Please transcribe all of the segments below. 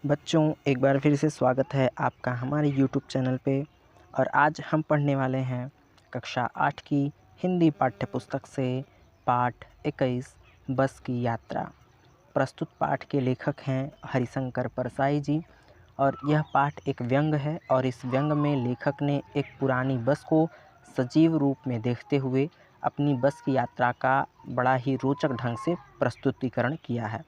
बच्चों, एक बार फिर से स्वागत है आपका हमारे यूट्यूब चैनल पे। और आज हम पढ़ने वाले हैं कक्षा 8 की हिंदी पाठ्य पुस्तक से पाठ 21 बस की यात्रा। प्रस्तुत पाठ के लेखक हैं हरिशंकर परसाई जी। और यह पाठ एक व्यंग है और इस व्यंग में लेखक ने एक पुरानी बस को सजीव रूप में देखते हुए अपनी बस की यात्रा का बड़ा ही रोचक ढंग से प्रस्तुतिकरण किया है।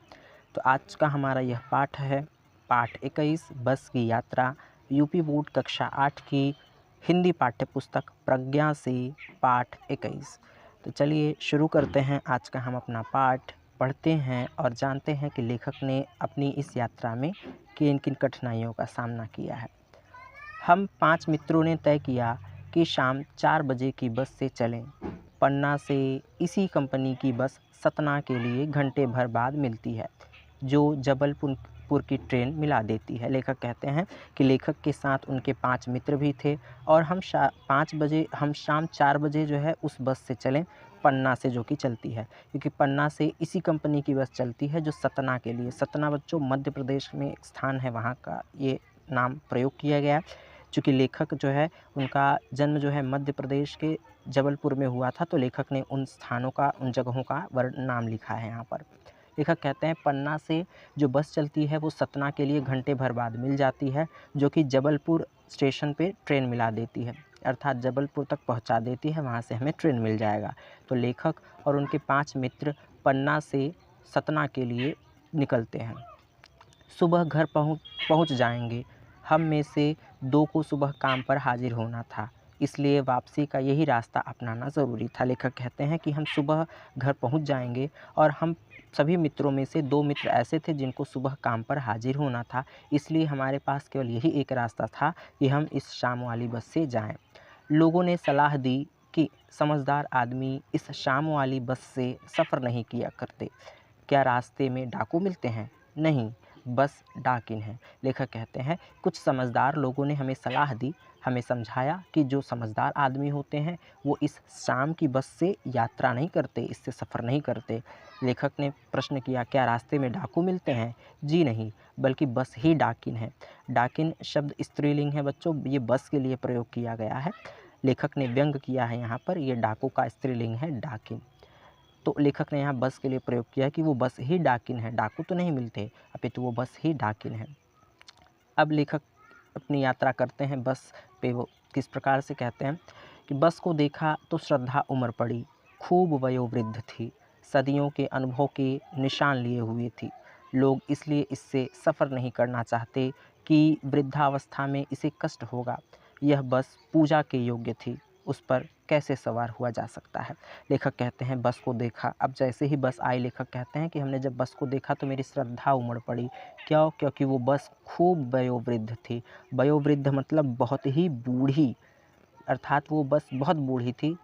तो आज का हमारा यह पाठ है पाठ 21 बस की यात्रा, यूपी बोर्ड कक्षा 8 की हिंदी पाठ्य पुस्तक प्रज्ञा से पाठ 21। तो चलिए शुरू करते हैं आज का हम अपना पाठ, पढ़ते हैं और जानते हैं कि लेखक ने अपनी इस यात्रा में किन किन कठिनाइयों का सामना किया है। हम 5 मित्रों ने तय किया कि शाम 4 बजे की बस से चलें। पन्ना से इसी कंपनी की बस सतना के लिए घंटे भर बाद मिलती है, जो जबलपुर की ट्रेन मिला देती है। लेखक कहते हैं कि लेखक के साथ उनके 5 मित्र भी थे और हम शाम 4 बजे जो है उस बस से चलें, पन्ना से, जो कि चलती है, क्योंकि पन्ना से इसी कंपनी की बस चलती है जो सतना के लिए, सतना बच्चों मध्य प्रदेश में एक स्थान है, वहाँ का ये नाम प्रयोग किया गया। चूँकि लेखक जो है उनका जन्म जो है मध्य प्रदेश के जबलपुर में हुआ था, तो लेखक ने उन स्थानों का, उन जगहों का नाम लिखा है यहाँ पर। लेखक कहते हैं पन्ना से जो बस चलती है वो सतना के लिए घंटे भर बाद मिल जाती है, जो कि जबलपुर स्टेशन पे ट्रेन मिला देती है, अर्थात जबलपुर तक पहुंचा देती है, वहां से हमें ट्रेन मिल जाएगा। तो लेखक और उनके 5 मित्र पन्ना से सतना के लिए निकलते हैं। सुबह घर पहुंच जाएंगे। हम में से 2 को सुबह काम पर हाजिर होना था, इसलिए वापसी का यही रास्ता अपनाना ज़रूरी था। लेखक कहते हैं कि हम सुबह घर पहुंच जाएंगे और हम सभी मित्रों में से 2 मित्र ऐसे थे जिनको सुबह काम पर हाजिर होना था, इसलिए हमारे पास केवल यही एक रास्ता था कि हम इस शाम वाली बस से जाएं। लोगों ने सलाह दी कि समझदार आदमी इस शाम वाली बस से सफ़र नहीं किया करते। क्या रास्ते में डाकू मिलते हैं? नहीं, बस डाकिन है। लेखक कहते हैं कुछ समझदार लोगों ने हमें सलाह दी, हमें समझाया कि जो समझदार आदमी होते हैं वो इस शाम की बस से यात्रा नहीं करते, इससे सफ़र नहीं करते। लेखक ने प्रश्न किया, क्या रास्ते में डाकू मिलते हैं? जी नहीं, बल्कि बस ही डाकिन है। डाकिन शब्द स्त्रीलिंग है बच्चों, ये बस के लिए प्रयोग किया गया है। लेखक ने व्यंग किया है यहाँ पर, ये डाकू का स्त्रीलिंग है डाकिन। तो लेखक ने यहाँ बस के लिए प्रयोग किया कि वो बस ही डाकिन है, डाकू तो नहीं मिलते, अपितु वो बस ही डाकिन है। अब लेखक अपनी यात्रा करते हैं बस पे। वो किस प्रकार से कहते हैं कि बस को देखा तो श्रद्धा उमड़ पड़ी, खूब वयोवृद्ध थी, सदियों के अनुभव के निशान लिए हुए थी। लोग इसलिए इससे सफ़र नहीं करना चाहते कि वृद्धावस्था में इसे कष्ट होगा। यह बस पूजा के योग्य थी, उस पर कैसे सवार हुआ जा सकता है। लेखक कहते हैं बस को देखा, अब जैसे ही बस आई, लेखक कहते हैं कि हमने जब बस को देखा तो मेरी श्रद्धा उमड़ पड़ी। क्यों? क्योंकि वो बस खूब वयोवृद्ध थी। वयोवृद्ध मतलब बहुत ही बूढ़ी, अर्थात वो बस बहुत बूढ़ी थी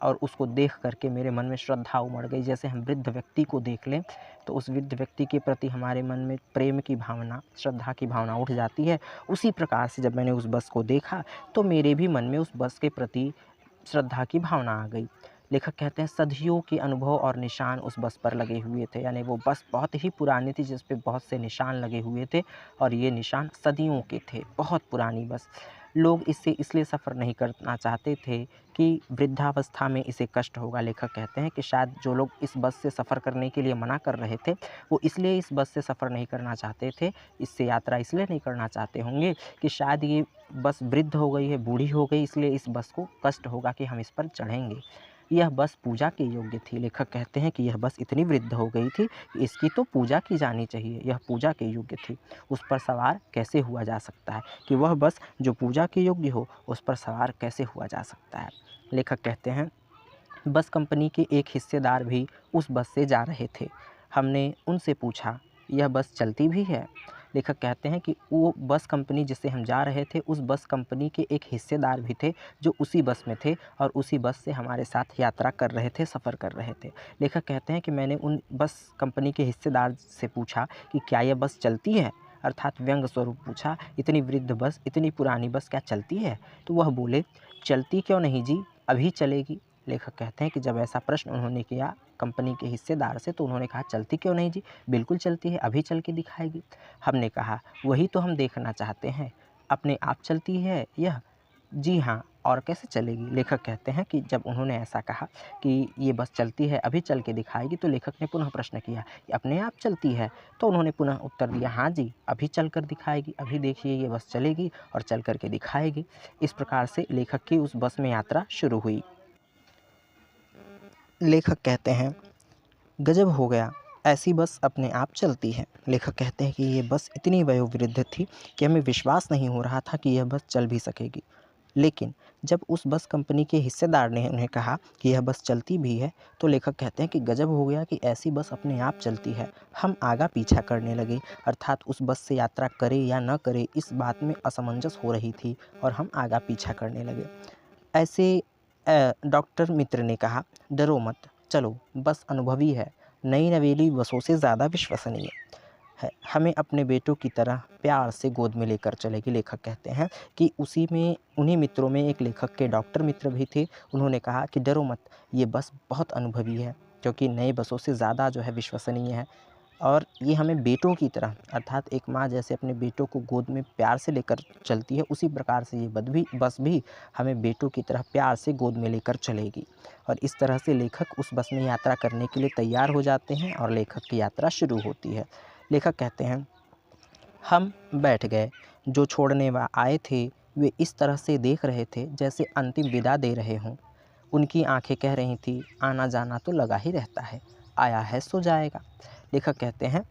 और उसको देख करके मेरे मन में श्रद्धा उमड़ गई। जैसे हम वृद्ध व्यक्ति को देख लें तो उस वृद्ध व्यक्ति के प्रति हमारे मन में प्रेम की भावना, श्रद्धा की भावना उठ जाती है। उसी प्रकार से जब मैंने उस बस को देखा तो मेरे भी मन में उस बस के प्रति श्रद्धा की भावना आ गई। लेखक कहते हैं सदियों के अनुभव और निशान उस बस पर लगे हुए थे, यानी वो बस बहुत ही पुरानी थी जिस पे बहुत से निशान लगे हुए थे और ये निशान सदियों के थे, बहुत पुरानी बस। लोग इससे इसलिए सफ़र नहीं करना चाहते थे कि वृद्धावस्था में इसे कष्ट होगा। लेखक कहते हैं कि शायद जो लोग इस बस से सफ़र करने के लिए मना कर रहे थे वो इसलिए इस बस से सफ़र नहीं करना चाहते थे, इससे यात्रा इसलिए नहीं करना चाहते होंगे कि शायद ये बस वृद्ध हो गई है, बूढ़ी हो गई, इसलिए इस बस को कष्ट होगा कि हम इस पर चढ़ेंगे। यह बस पूजा के योग्य थी। लेखक कहते हैं कि यह बस इतनी वृद्ध हो गई थी कि इसकी तो पूजा की जानी चाहिए, यह पूजा के योग्य थी। उस पर सवार कैसे हुआ जा सकता है कि वह बस जो पूजा के योग्य हो उस पर सवार कैसे हुआ जा सकता है। लेखक कहते हैं बस कंपनी के एक हिस्सेदार भी उस बस से जा रहे थे। हमने उनसे पूछा, यह बस चलती भी है? लेखक कहते हैं कि वो बस कंपनी जिससे हम जा रहे थे, उस बस कंपनी के एक हिस्सेदार भी थे जो उसी बस में थे और उसी बस से हमारे साथ यात्रा कर रहे थे, सफ़र कर रहे थे। लेखक कहते हैं कि मैंने उन बस कंपनी के हिस्सेदार से पूछा कि क्या यह बस चलती है, अर्थात व्यंग स्वरूप पूछा, इतनी वृद्ध बस, इतनी पुरानी बस क्या चलती है? तो वह बोले, चलती क्यों नहीं जी, अभी चलेगी। लेखक कहते हैं कि जब ऐसा प्रश्न उन्होंने किया कंपनी के हिस्सेदार से। तो उन्होंने कहा चलती क्यों नहीं जी, बिल्कुल चलती है, अभी चल के दिखाएगी। हमने कहा वही तो हम देखना चाहते हैं, अपने आप चलती है यह? जी हाँ, और कैसे चलेगी? लेखक कहते हैं कि जब उन्होंने ऐसा कहा कि ये बस चलती है, अभी चल के दिखाएगी, तो लेखक ने पुनः प्रश्न किया, ये अपने आप चलती है? तो उन्होंने पुनः उत्तर दिया, हाँ जी, अभी चल कर दिखाएगी, अभी देखिए ये बस चलेगी और चल कर के दिखाएगी। इस प्रकार से लेखक की उस बस में यात्रा शुरू हुई। लेखक कहते हैं, गजब हो गया, ऐसी बस अपने आप चलती है। लेखक कहते हैं कि ये बस इतनी वयोवृद्ध थी कि हमें विश्वास नहीं हो रहा था कि यह बस चल भी सकेगी। लेकिन जब उस बस कंपनी के हिस्सेदार ने उन्हें कहा कि यह बस चलती भी है, तो लेखक कहते हैं कि गजब हो गया कि ऐसी बस अपने आप चलती है। हम आगा पीछा करने लगे, अर्थात उस बस से यात्रा करें या न करें इस बात में असमंजस हो रही थी और हम आगा पीछा करने लगे। ऐसे डॉक्टर मित्र ने कहा, डरो मत, चलो, बस अनुभवी है, नई नवेली बसों से ज़्यादा विश्वसनीय है, हमें अपने बेटों की तरह प्यार से गोद में लेकर चलेगी। लेखक कहते हैं कि उसी में उन्हीं मित्रों में एक लेखक के डॉक्टर मित्र भी थे। उन्होंने कहा कि डरो मत, ये बस बहुत अनुभवी है, क्योंकि नई बसों से ज़्यादा जो है विश्वसनीय है और ये हमें बेटों की तरह, अर्थात एक माँ जैसे अपने बेटों को गोद में प्यार से लेकर चलती है, उसी प्रकार से ये बस भी हमें बेटों की तरह प्यार से गोद में लेकर चलेगी। और इस तरह से लेखक उस बस में यात्रा करने के लिए तैयार हो जाते हैं और लेखक की यात्रा शुरू होती है। लेखक कहते हैं, हम बैठ गए, जो छोड़ने आए थे वे इस तरह से देख रहे थे जैसे अंतिम विदा दे रहे हों। उनकी आंखें कह रही थी, आना जाना तो लगा ही रहता है, आया है सो जाएगा। लेखक कहते हैं,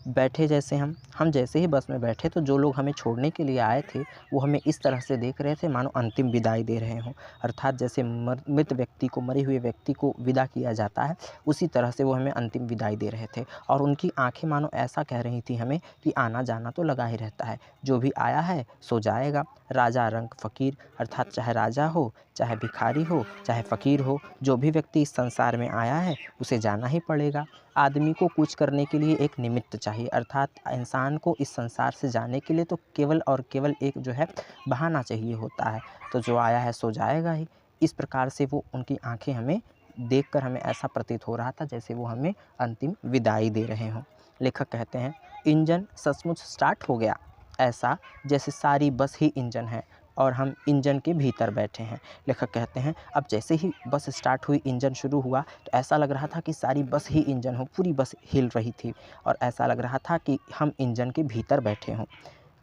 बैठे जैसे हम जैसे ही बस में बैठे तो जो लोग हमें छोड़ने के लिए आए थे वो हमें इस तरह से देख रहे थे मानो अंतिम विदाई दे रहे हों, अर्थात जैसे मृत व्यक्ति को, मरे हुए व्यक्ति को विदा किया जाता है, उसी तरह से वो हमें अंतिम विदाई दे रहे थे। और उनकी आंखें मानो ऐसा कह रही थी हमें कि आना जाना तो लगा ही रहता है, जो भी आया है सो जाएगा। राजा रंग फ़कीर, अर्थात चाहे राजा हो, चाहे भिखारी हो, चाहे फ़कीर हो, जो भी व्यक्ति इस संसार में आया है उसे जाना ही पड़ेगा। आदमी को कुछ करने के लिए एक निमित्त चाहिए, अर्थात इंसान को इस संसार से जाने के लिए तो केवल और केवल एक जो है बहाना चाहिए होता है, तो जो आया है सो जाएगा ही। इस प्रकार से वो उनकी आंखें हमें देखकर हमें ऐसा प्रतीत हो रहा था जैसे वो हमें अंतिम विदाई दे रहे हों। लेखक कहते हैं, इंजन सचमुच स्टार्ट हो गया, ऐसा जैसे सारी बस ही इंजन है और हम इंजन के भीतर बैठे हैं। लेखक कहते हैं, अब जैसे ही बस स्टार्ट हुई, इंजन शुरू हुआ, तो ऐसा लग रहा था कि सारी बस ही इंजन हो, पूरी बस हिल रही थी और ऐसा लग रहा था कि हम इंजन के भीतर बैठे हों।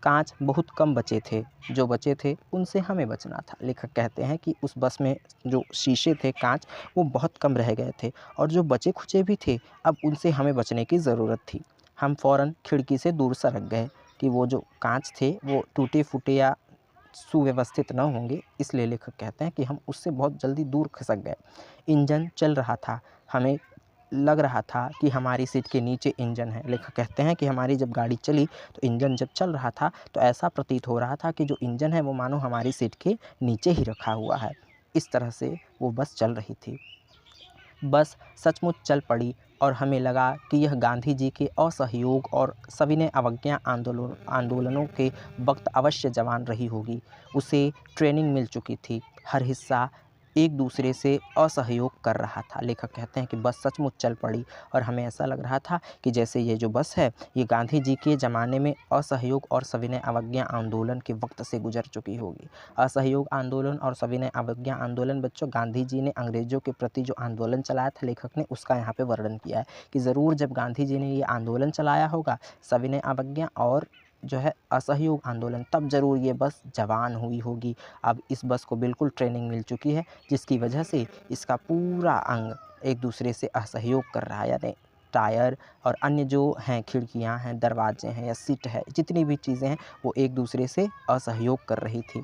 कांच बहुत कम बचे थे, जो बचे थे उनसे हमें बचना था। लेखक कहते हैं कि उस बस में जो शीशे थे, कांच, वो बहुत कम रह गए थे और जो बचे खुचे भी थे, अब उनसे हमें बचने की ज़रूरत थी। हम फ़ौरन खिड़की से दूर सरक गए कि वो जो कांच थे वो टूटे फूटे या सुव्यवस्थित न होंगे, इसलिए लेखक कहते हैं कि हम उससे बहुत जल्दी दूर खिसक गए। इंजन चल रहा था, हमें लग रहा था कि हमारी सीट के नीचे इंजन है। लेखक कहते हैं कि हमारी जब गाड़ी चली तो इंजन जब चल रहा था तो ऐसा प्रतीत हो रहा था कि जो इंजन है वो मानो हमारी सीट के नीचे ही रखा हुआ है। इस तरह से वो बस चल रही थी। बस सचमुच चल पड़ी और हमें लगा कि यह गांधी जी के असहयोग और सविनय अवज्ञा आंदोलनों के वक्त अवश्य जवान रही होगी। उसे ट्रेनिंग मिल चुकी थी, हर हिस्सा एक दूसरे से असहयोग कर रहा था। लेखक कहते हैं कि बस सचमुच चल पड़ी और हमें ऐसा लग रहा था कि जैसे ये जो बस है ये गांधी जी के ज़माने में असहयोग और सविनय अवज्ञा आंदोलन के वक्त से गुजर चुकी होगी। असहयोग आंदोलन और सविनय अवज्ञा आंदोलन, बच्चों, गांधी जी ने अंग्रेज़ों के प्रति जो आंदोलन चलाया था, लेखक ने उसका यहाँ पे वर्णन किया है कि ज़रूर जब गांधी जी ने ये आंदोलन चलाया होगा, सविनय अवज्ञा और जो है असहयोग आंदोलन, तब ज़रूर ये बस जवान हुई होगी। अब इस बस को बिल्कुल ट्रेनिंग मिल चुकी है, जिसकी वजह से इसका पूरा अंग एक दूसरे से असहयोग कर रहा है, यानी टायर और अन्य जो हैं, खिड़कियां हैं, दरवाजे हैं या सीट है, जितनी भी चीज़ें हैं वो एक दूसरे से असहयोग कर रही थी।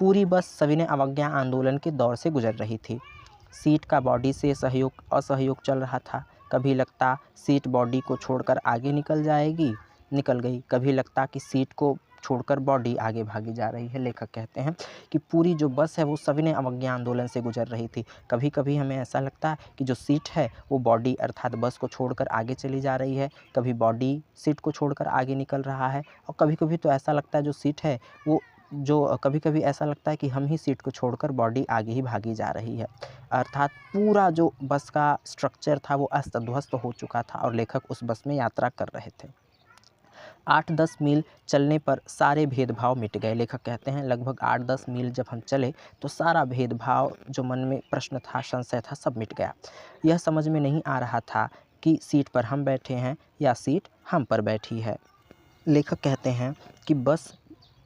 पूरी बस सविनय अवज्ञा आंदोलन के दौर से गुजर रही थी। सीट का बॉडी से सहयोग असहयोग चल रहा था। कभी लगता सीट बॉडी को छोड़कर आगे निकल गई, कभी लगता कि सीट को छोड़कर बॉडी आगे भागी जा रही है। लेखक कहते हैं कि पूरी जो बस है वो सविनय अवज्ञा आंदोलन से गुजर रही थी। कभी कभी हमें ऐसा लगता है कि जो सीट है वो बॉडी अर्थात बस को छोड़कर आगे चली जा रही है, कभी बॉडी सीट को छोड़कर आगे निकल रहा है और कभी कभी तो ऐसा लगता है जो सीट है वो जो कभी-कभी ऐसा लगता है कि हम ही सीट को छोड़कर बॉडी आगे ही भागी जा रही है। अर्थात पूरा जो बस का स्ट्रक्चर था वो अस्त-ध्वस्त हो चुका था और लेखक उस बस में यात्रा कर रहे थे। 8-10 मील चलने पर सारे भेदभाव मिट गए। लेखक कहते हैं लगभग 8-10 मील जब हम चले तो सारा भेदभाव, जो मन में प्रश्न था, संशय था, सब मिट गया। यह समझ में नहीं आ रहा था कि सीट पर हम बैठे हैं या सीट हम पर बैठी है। लेखक कहते हैं कि बस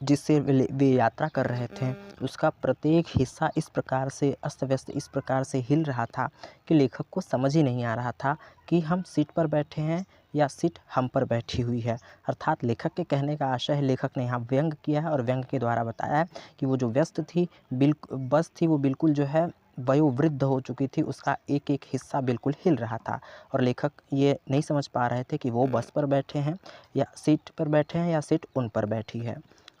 जिससे वे यात्रा कर रहे थे उसका प्रत्येक हिस्सा इस प्रकार से अस्त-व्यस्त, इस प्रकार से हिल रहा था कि लेखक को समझ ही नहीं आ रहा था कि हम सीट पर बैठे हैं या सीट हम पर बैठी हुई है। अर्थात लेखक के कहने का आशय है, लेखक ने यहाँ व्यंग किया है और व्यंग के द्वारा बताया है कि वो जो व्यस्त थी बस थी, वो बिल्कुल जो है वयोवृद्ध हो चुकी थी, उसका एक-एक हिस्सा बिल्कुल हिल रहा था और लेखक ये नहीं समझ पा रहे थे कि वो बस पर बैठे हैं या सीट पर बैठे हैं या सीट उन पर बैठी है।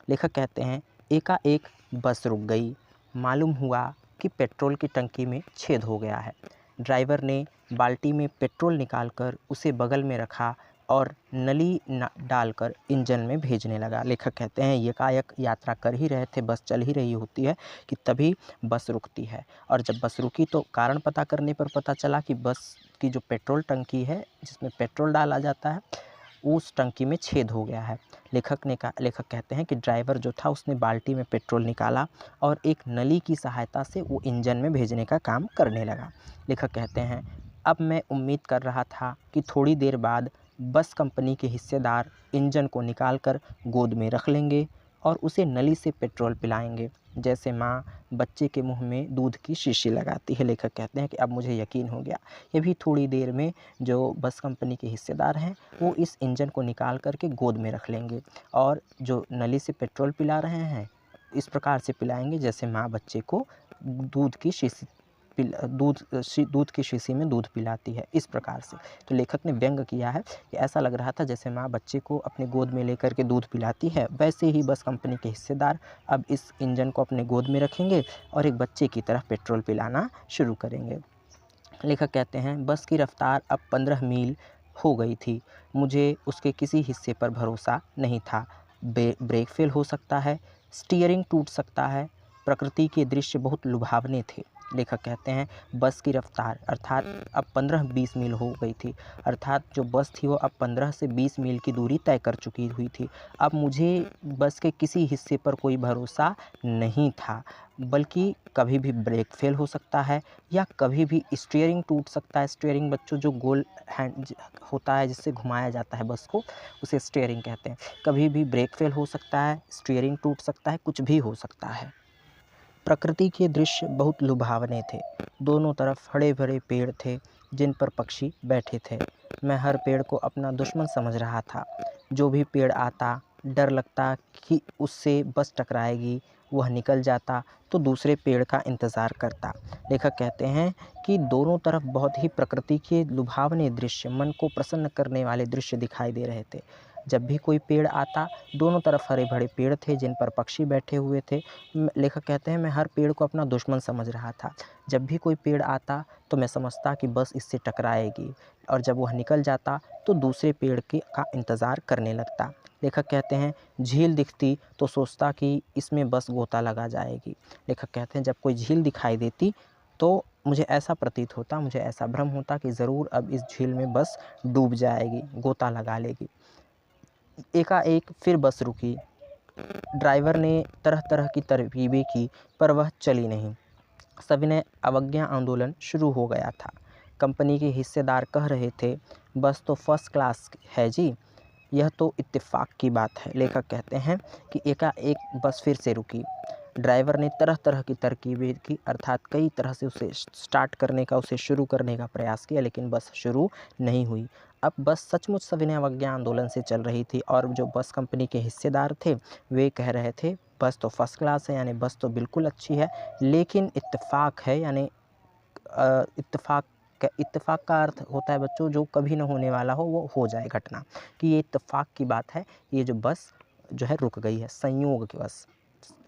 लेखक कहते हैं एकाएक बस रुक गई। मालूम हुआ कि पेट्रोल की टंकी में छेद हो गया है। ड्राइवर ने बाल्टी में पेट्रोल निकालकर उसे बगल में रखा और नली डालकर इंजन में भेजने लगा। लेखक कहते हैं एकाएक यात्रा कर ही रहे थे, बस चल ही रही होती है कि तभी बस रुकती है और जब बस रुकी तो कारण पता करने पर पता चला कि बस की जो पेट्रोल टंकी है जिसमें पेट्रोल डाला जाता है उस टंकी में छेद हो गया है। लेखक कहते हैं कि ड्राइवर जो था उसने बाल्टी में पेट्रोल निकाला और एक नली की सहायता से वो इंजन में भेजने का काम करने लगा। लेखक कहते हैं अब मैं उम्मीद कर रहा था कि थोड़ी देर बाद बस कंपनी के हिस्सेदार इंजन को निकालकर गोद में रख लेंगे और उसे नली से पेट्रोल पिलाएंगे, जैसे माँ बच्चे के मुंह में दूध की शीशी लगाती है। लेखक कहते हैं कि अब मुझे यकीन हो गया, ये भी थोड़ी देर में जो बस कंपनी के हिस्सेदार हैं वो इस इंजन को निकाल करके गोद में रख लेंगे और जो नली से पेट्रोल पिला रहे हैं इस प्रकार से पिलाएंगे जैसे माँ बच्चे को दूध की शीशी में दूध पिलाती है, इस प्रकार से। तो लेखक ने व्यंग किया है कि ऐसा लग रहा था जैसे माँ बच्चे को अपने गोद में लेकर के दूध पिलाती है, वैसे ही बस कंपनी के हिस्सेदार अब इस इंजन को अपने गोद में रखेंगे और एक बच्चे की तरह पेट्रोल पिलाना शुरू करेंगे। लेखक कहते हैं बस की रफ्तार अब 15 मील हो गई थी। मुझे उसके किसी हिस्से पर भरोसा नहीं था। ब्रेक फेल हो सकता है, स्टीयरिंग टूट सकता है। प्रकृति के दृश्य बहुत लुभावने थे। लेखक कहते हैं बस की रफ्तार अर्थात अब 15-20 मील हो गई थी, अर्थात जो बस थी वो अब 15 से 20 मील की दूरी तय कर चुकी हुई थी। अब मुझे बस के किसी हिस्से पर कोई भरोसा नहीं था, बल्कि कभी भी ब्रेक फेल हो सकता है या कभी भी स्टीयरिंग टूट सकता है। स्टीयरिंग बच्चों जो गोल हैंड होता है जिससे घुमाया जाता है बस को, उसे स्टीयरिंग कहते हैं। कभी भी ब्रेक फेल हो सकता है, स्टीयरिंग टूट सकता है, कुछ भी हो सकता है। प्रकृति के दृश्य बहुत लुभावने थे। दोनों तरफ हरे भरे पेड़ थे जिन पर पक्षी बैठे थे। मैं हर पेड़ को अपना दुश्मन समझ रहा था। जो भी पेड़ आता डर लगता कि उससे बस टकराएगी, वह निकल जाता तो दूसरे पेड़ का इंतज़ार करता। लेखक कहते हैं कि दोनों तरफ बहुत ही प्रकृति के लुभावने दृश्य, मन को प्रसन्न करने वाले दृश्य दिखाई दे रहे थे। जब भी कोई पेड़ आता दोनों तरफ हरे भरे पेड़ थे जिन पर पक्षी बैठे हुए थे। लेखक कहते हैं मैं हर पेड़ को अपना दुश्मन समझ रहा था। जब भी कोई पेड़ आता तो मैं समझता कि बस इससे टकराएगी और जब वह निकल जाता तो दूसरे पेड़ का इंतज़ार करने लगता। लेखक कहते हैं झील दिखती तो सोचता कि इसमें बस गोता लगा जाएगी। लेखक कहते हैं जब कोई झील दिखाई देती तो मुझे ऐसा प्रतीत होता, मुझे ऐसा भ्रम होता कि ज़रूर अब इस झील में बस डूब जाएगी, गोता लगा लेगी। एकाएक फिर बस रुकी। ड्राइवर ने तरह तरह की तरकीबें की पर वह चली नहीं। सविनय अवज्ञा आंदोलन शुरू हो गया था। कंपनी के हिस्सेदार कह रहे थे बस तो फर्स्ट क्लास है जी, यह तो इत्तेफाक की बात है। लेखक कहते हैं कि एकाएक बस फिर से रुकी। ड्राइवर ने तरह तरह की तरकीबें की, अर्थात कई तरह से उसे स्टार्ट करने का, उसे शुरू करने का प्रयास किया, लेकिन बस शुरू नहीं हुई। अब बस सचमुच सविनय अवज्ञा आंदोलन से चल रही थी और जो बस कंपनी के हिस्सेदार थे वे कह रहे थे बस तो फर्स्ट क्लास है, यानी बस तो बिल्कुल अच्छी है, लेकिन इत्तेफाक है, यानी इत्तेफाक का अर्थ होता है बच्चों जो कभी न होने वाला हो वो हो जाए घटना, कि ये इत्तेफाक की बात है, ये जो बस जो है रुक गई है, संयोग की बस।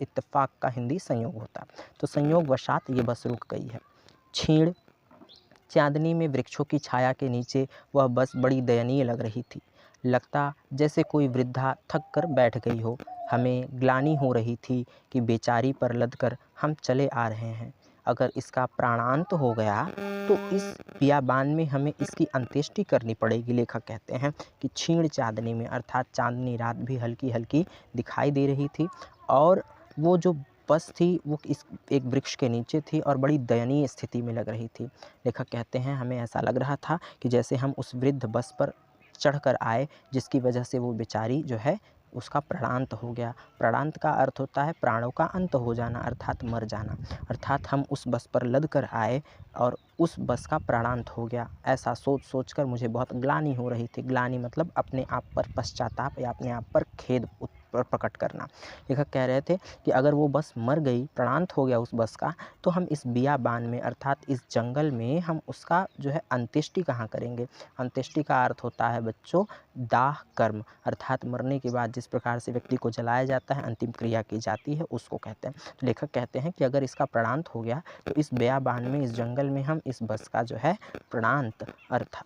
इत्तेफाक का हिंदी संयोग होता है, तो संयोगवशात ये बस रुक गई है। छीण चांदनी में वृक्षों की छाया के नीचे वह बस बड़ी दयनीय लग रही थी। लगता जैसे कोई वृद्धा थक कर बैठ गई हो। हमें ग्लानि हो रही थी कि बेचारी पर लदकर हम चले आ रहे हैं। अगर इसका प्राणांत हो गया तो इस बियाबान में हमें इसकी अंत्येष्टि करनी पड़ेगी। लेखक कहते हैं कि क्षीण चाँदनी में, अर्थात चाँदनी रात भी हल्की-हल्की दिखाई दे रही थी और वो जो बस थी वो इस एक वृक्ष के नीचे थी और बड़ी दयनीय स्थिति में लग रही थी। लेखक कहते हैं हमें ऐसा लग रहा था कि जैसे हम उस वृद्ध बस पर चढ़कर आए, जिसकी वजह से वो बेचारी जो है उसका प्राणांत हो गया। प्राणांत का अर्थ होता है प्राणों का अंत हो जाना, अर्थात मर जाना। अर्थात हम उस बस पर लद कर आए और उस बस का प्राणांत हो गया। ऐसा सोच कर मुझे बहुत ग्लानि हो रही थी। ग्लानि मतलब अपने आप पर पश्चाताप या अपने आप पर खेद प्रकट करना। लेखक कह रहे थे कि अगर वो बस मर गई, प्राणांत हो गया उस बस का, तो हम इस बियाबान में, अर्थात इस जंगल में हम उसका जो है अंत्येष्टि कहाँ करेंगे। अंत्येष्टि का अर्थ होता है बच्चों दाह कर्म, अर्थात मरने के बाद जिस प्रकार से व्यक्ति को जलाया जाता है, अंतिम क्रिया की जाती है, उसको कहते हैं। तो लेखक कहते हैं कि अगर इसका प्राणांत हो गया तो इस बियाबान में, इस जंगल में हम इस बस का जो है प्राणांत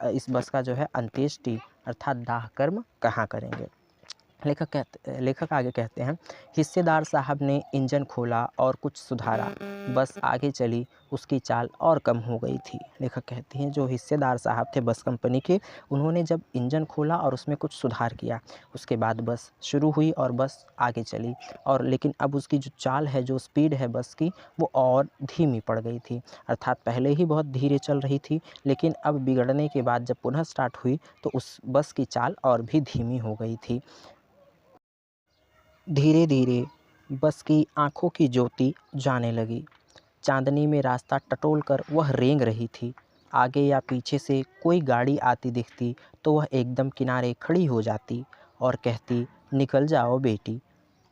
इस बस का जो है अंत्येष्टि अर्थात दाह कर्म कहाँ करेंगे। लेखक आगे कहते हैं हिस्सेदार साहब ने इंजन खोला और कुछ सुधारा, बस आगे चली, उसकी चाल और कम हो गई थी। लेखक कहते हैं जो हिस्सेदार साहब थे बस कंपनी के, उन्होंने जब इंजन खोला और उसमें कुछ सुधार किया, उसके बाद बस शुरू हुई और बस आगे चली और लेकिन अब उसकी जो चाल है, जो स्पीड है बस की, वो और धीमी पड़ गई थी। अर्थात पहले ही बहुत धीरे चल रही थी, लेकिन अब बिगड़ने के बाद जब पुनः स्टार्ट हुई तो उस बस की चाल और भी धीमी हो गई थी। धीरे धीरे बस की आँखों की ज्योति जाने लगी। चांदनी में रास्ता टटोल कर वह रेंग रही थी। आगे या पीछे से कोई गाड़ी आती दिखती तो वह एकदम किनारे खड़ी हो जाती और कहती, निकल जाओ बेटी।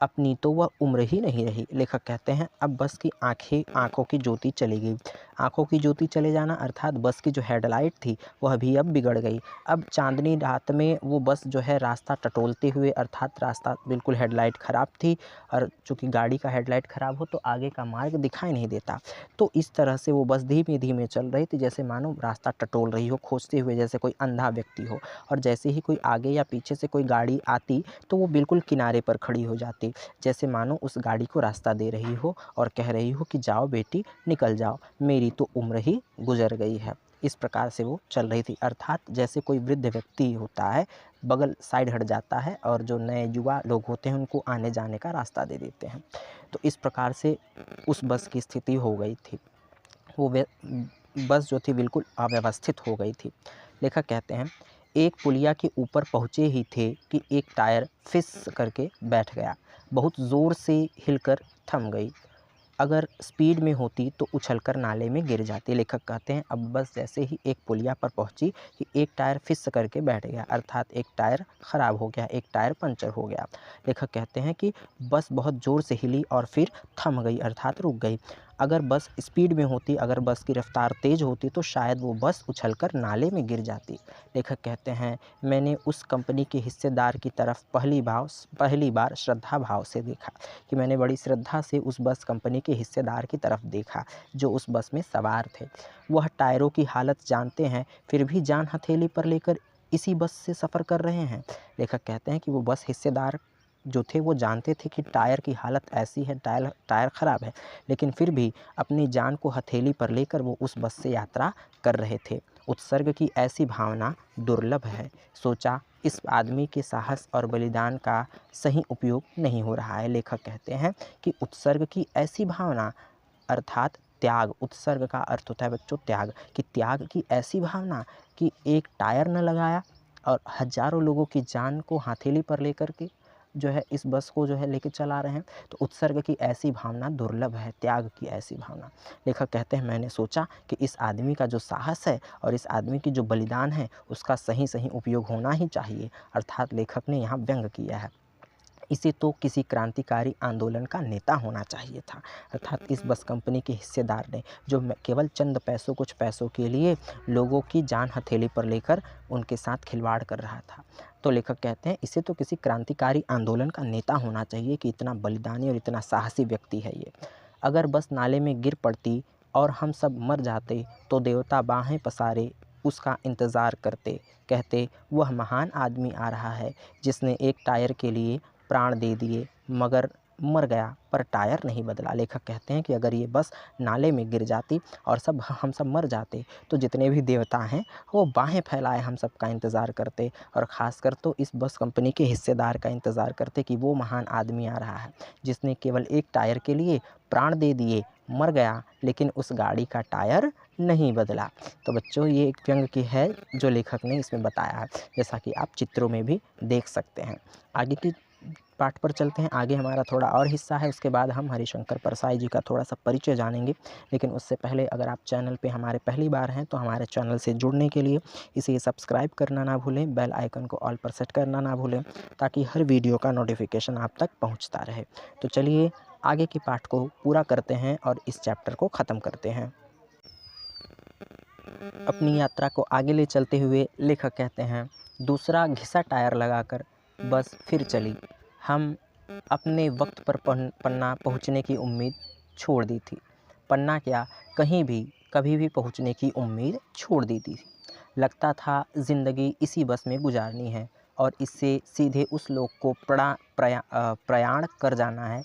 अपनी तो वह उम्र ही नहीं रही। लेखक कहते हैं अब बस की आँखों की ज्योति चली गई। आँखों की ज्योति चले जाना अर्थात बस की जो हेडलाइट थी वह भी अब बिगड़ गई। अब चांदनी रात में वो बस जो है रास्ता टटोलते हुए, अर्थात रास्ता बिल्कुल, हेडलाइट ख़राब थी और चूँकि गाड़ी का हेडलाइट ख़राब हो तो आगे का मार्ग दिखाई नहीं देता। तो इस तरह से वो बस धीमे-धीमे चल रही थी, जैसे मानो रास्ता टटोल रही हो, खोजते हुए, जैसे कोई अंधा व्यक्ति हो। और जैसे ही कोई आगे या पीछे से कोई गाड़ी आती तो वो बिल्कुल किनारे पर खड़ी हो जाती, जैसे मानो उस गाड़ी को रास्ता दे रही हो और कह रही हो कि जाओ बेटी, निकल जाओ, मेरी तो उम्र ही गुजर गई है। इस प्रकार से वो चल रही थी। अर्थात जैसे कोई वृद्ध व्यक्ति होता है, बगल साइड हट जाता है और जो नए युवा लोग होते हैं उनको आने जाने का रास्ता दे देते हैं। तो इस प्रकार से उस बस की स्थिति हो गई थी। वो बस जो थी बिल्कुल अव्यवस्थित हो गई थी। लेखक कहते हैं एक पुलिया के ऊपर पहुँचे ही थे कि एक टायर फिस करके बैठ गया, बहुत ज़ोर से हिलकर थम गई। अगर स्पीड में होती तो उछलकर नाले में गिर जाती। लेखक कहते हैं अब बस जैसे ही एक पुलिया पर पहुंची कि एक टायर फिस करके बैठ गया, अर्थात एक टायर ख़राब हो गया, एक टायर पंचर हो गया। लेखक कहते हैं कि बस बहुत ज़ोर से हिली और फिर थम गई, अर्थात रुक गई। अगर बस स्पीड में होती, अगर बस की रफ्तार तेज़ होती तो शायद वो बस उछलकर नाले में गिर जाती। लेखक कहते हैं मैंने उस कंपनी के हिस्सेदार की तरफ पहली बार श्रद्धा भाव से देखा, कि मैंने बड़ी श्रद्धा से उस बस कंपनी के हिस्सेदार की तरफ देखा जो उस बस में सवार थे। वह टायरों की हालत जानते हैं, फिर भी जान हथेली पर लेकर इसी बस से सफ़र कर रहे हैं। लेखक कहते हैं कि वो बस हिस्सेदार जो थे वो जानते थे कि टायर की हालत ऐसी है, टायर ख़राब है, लेकिन फिर भी अपनी जान को हथेली पर लेकर वो उस बस से यात्रा कर रहे थे। उत्सर्ग की ऐसी भावना दुर्लभ है। सोचा इस आदमी के साहस और बलिदान का सही उपयोग नहीं हो रहा है। लेखक कहते हैं कि उत्सर्ग की ऐसी भावना अर्थात त्याग, उत्सर्ग का अर्थ होता है बच्चों त्याग, कि त्याग की ऐसी भावना कि एक टायर न लगाया और हज़ारों लोगों की जान को हथेली पर लेकर के जो है इस बस को जो है लेके चला रहे हैं। तो उत्सर्ग की ऐसी भावना दुर्लभ है, त्याग की ऐसी भावना। लेखक कहते हैं मैंने सोचा कि इस आदमी का जो साहस है और इस आदमी की जो बलिदान है उसका सही उपयोग होना ही चाहिए। अर्थात लेखक ने यहाँ व्यंग किया है, इसे तो किसी क्रांतिकारी आंदोलन का नेता होना चाहिए था। अर्थात इस बस कंपनी के हिस्सेदार ने जो केवल चंद पैसों, कुछ पैसों के लिए लोगों की जान हथेली पर लेकर उनके साथ खिलवाड़ कर रहा था। तो लेखक कहते हैं इसे तो किसी क्रांतिकारी आंदोलन का नेता होना चाहिए कि इतना बलिदानी और इतना साहसी व्यक्ति है ये। अगर बस नाले में गिर पड़ती और हम सब मर जाते तो देवता बाहें पसारे उसका इंतज़ार करते, कहते वह महान आदमी आ रहा है जिसने एक टायर के लिए प्राण दे दिए मगर मर गया पर टायर नहीं बदला। लेखक कहते हैं कि अगर ये बस नाले में गिर जाती और हम सब मर जाते तो जितने भी देवता हैं वो बाहें फैलाए हम सब का इंतज़ार करते, और ख़ासकर तो इस बस कंपनी के हिस्सेदार का इंतज़ार करते कि वो महान आदमी आ रहा है जिसने केवल एक टायर के लिए प्राण दे दिए, मर गया लेकिन उस गाड़ी का टायर नहीं बदला। तो बच्चों, ये एक व्यंग की है जो लेखक ने इसमें बताया है, जैसा कि आप चित्रों में भी देख सकते हैं। आगे की पाठ पर चलते हैं। आगे हमारा थोड़ा और हिस्सा है, उसके बाद हम हरिशंकर परसाई जी का थोड़ा सा परिचय जानेंगे। लेकिन उससे पहले अगर आप चैनल पे हमारे पहली बार हैं तो हमारे चैनल से जुड़ने के लिए इसे सब्सक्राइब करना ना भूलें, बेल आइकन को ऑल पर सेट करना ना भूलें ताकि हर वीडियो का नोटिफिकेशन आप तक पहुँचता रहे। तो चलिए आगे की पाठ को पूरा करते हैं और इस चैप्टर को ख़त्म करते हैं। अपनी यात्रा को आगे ले चलते हुए लेखक कहते हैं, दूसरा घिसा टायर लगाकर बस फिर चली। हम अपने वक्त पर पन्ना पहुंचने की उम्मीद छोड़ दी थी। पन्ना क्या, कहीं भी कभी भी पहुंचने की उम्मीद छोड़ दी थी। लगता था ज़िंदगी इसी बस में गुजारनी है और इससे सीधे उस लोक को प्रयाण कर जाना है।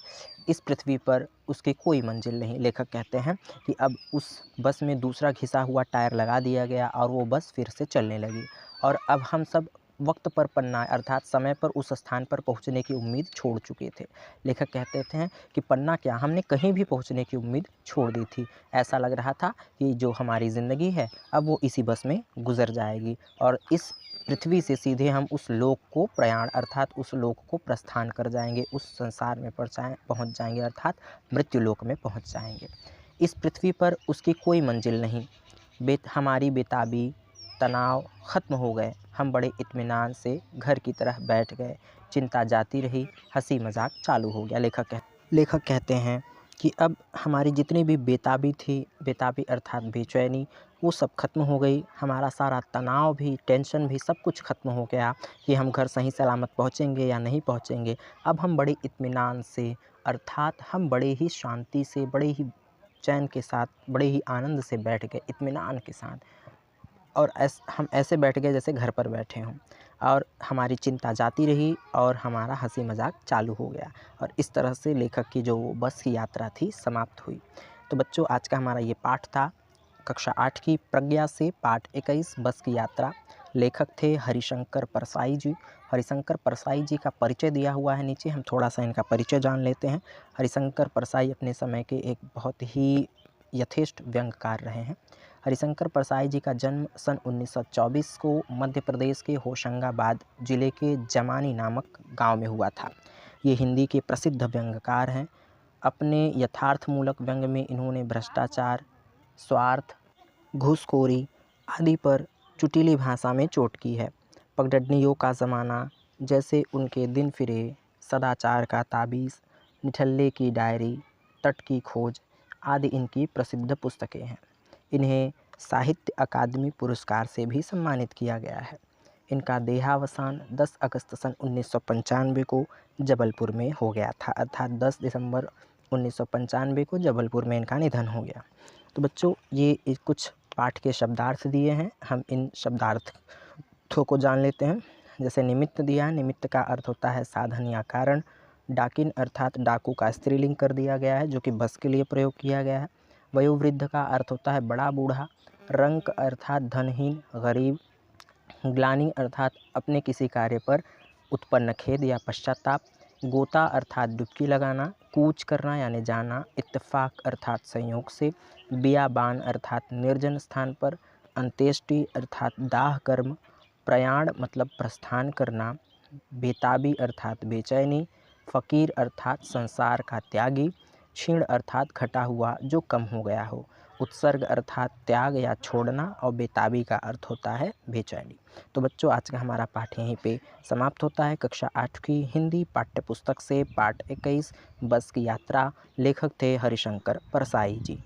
इस पृथ्वी पर उसकी कोई मंजिल नहीं। लेखक कहते हैं कि अब उस बस में दूसरा घिसा हुआ टायर लगा दिया गया और वो बस फिर से चलने लगी, और अब हम सब वक्त पर पन्ना अर्थात समय पर उस स्थान पर पहुंचने की उम्मीद छोड़ चुके थे। लेखक कहते थे कि पन्ना क्या, हमने कहीं भी पहुंचने की उम्मीद छोड़ दी थी। ऐसा लग रहा था कि जो हमारी ज़िंदगी है अब वो इसी बस में गुजर जाएगी और इस पृथ्वी से सीधे हम उस लोक को प्रयाण अर्थात उस लोक को प्रस्थान कर जाएंगे, उस संसार में पहुंच जाएंगे अर्थात मृत्यु लोक में पहुंच जाएंगे। इस पृथ्वी पर उसकी कोई मंजिल नहीं। हमारी बेताबी तनाव ख़त्म हो गए। हम बड़े इत्मीनान से घर की तरह बैठ गए। चिंता जाती रही, हंसी मजाक चालू हो गया। लेखक कहते हैं कि अब हमारी जितनी भी बेताबी थी, बेताबी अर्थात बेचैनी, वो सब ख़त्म हो गई। हमारा सारा तनाव भी, टेंशन भी, सब कुछ ख़त्म हो गया कि हम घर सही सलामत पहुँचेंगे या नहीं पहुँचेंगे। अब हम बड़े इत्मीनान से अर्थात हम बड़े ही शांति से, बड़े ही चैन के साथ, बड़े ही आनंद से बैठ गए, इत्मीनान के साथ, और हम ऐसे बैठ गए जैसे घर पर बैठे हों, और हमारी चिंता जाती रही और हमारा हंसी मजाक चालू हो गया। और इस तरह से लेखक की जो बस की यात्रा थी समाप्त हुई। तो बच्चों, आज का हमारा ये पाठ था कक्षा 8 की प्रज्ञा से पाठ 21 बस की यात्रा। लेखक थे हरिशंकर परसाई जी। हरिशंकर परसाई जी का परिचय दिया हुआ है नीचे, हम थोड़ा सा इनका परिचय जान लेते हैं। हरिशंकर परसाई अपने समय के एक बहुत ही यथेष्ट व्यंग्यकार रहे हैं। हरिशंकर परसाई जी का जन्म सन 1924 को मध्य प्रदेश के होशंगाबाद जिले के जमानी नामक गांव में हुआ था। ये हिंदी के प्रसिद्ध व्यंग्यकार हैं। अपने यथार्थमूलक व्यंग्य में इन्होंने भ्रष्टाचार, स्वार्थ, घूसखोरी आदि पर चुटीली भाषा में चोट की है। पगडंडियों का ज़माना जैसे उनके दिन फिरे, सदाचार का ताबीज़, निठल्ले की डायरी, तट की खोज आदि इनकी प्रसिद्ध पुस्तकें हैं। इन्हें साहित्य अकादमी पुरस्कार से भी सम्मानित किया गया है। इनका देहावसान 10 अगस्त सन 1995 को जबलपुर में हो गया था, अर्थात 10 दिसंबर 1995 को जबलपुर में इनका निधन हो गया। तो बच्चों, ये कुछ पाठ के शब्दार्थ दिए हैं, हम इन शब्दार्थों को जान लेते हैं। जैसे निमित्त दिया है, निमित्त का अर्थ होता है साधन या कारण। डाकिन अर्थात डाकू का स्त्रीलिंग कर दिया गया है जो कि बस के लिए प्रयोग किया गया है। वयोवृद्ध का अर्थ होता है बड़ा बूढ़ा। रंक अर्थात धनहीन, गरीब। ग्लानि अर्थात अपने किसी कार्य पर उत्पन्न खेद या पश्चाताप। गोता अर्थात डुबकी लगाना। कूच करना यानी जाना। इत्तेफाक अर्थात संयोग से। बियाबान अर्थात निर्जन स्थान पर। अंत्येष्टि अर्थात दाह कर्म। प्रयाण मतलब प्रस्थान करना। बेताबी अर्थात बेचैनी। फ़कीर अर्थात संसार का त्यागी। क्षीण अर्थात घटा हुआ जो कम हो गया हो। उत्सर्ग अर्थात त्याग या छोड़ना, और बेताबी का अर्थ होता है बेचैनी। तो बच्चों, आज का हमारा पाठ यहीं पे समाप्त होता है। कक्षा 8 की हिंदी पाठ्य पुस्तक से पाठ 21 बस की यात्रा। लेखक थे हरिशंकर परसाई जी।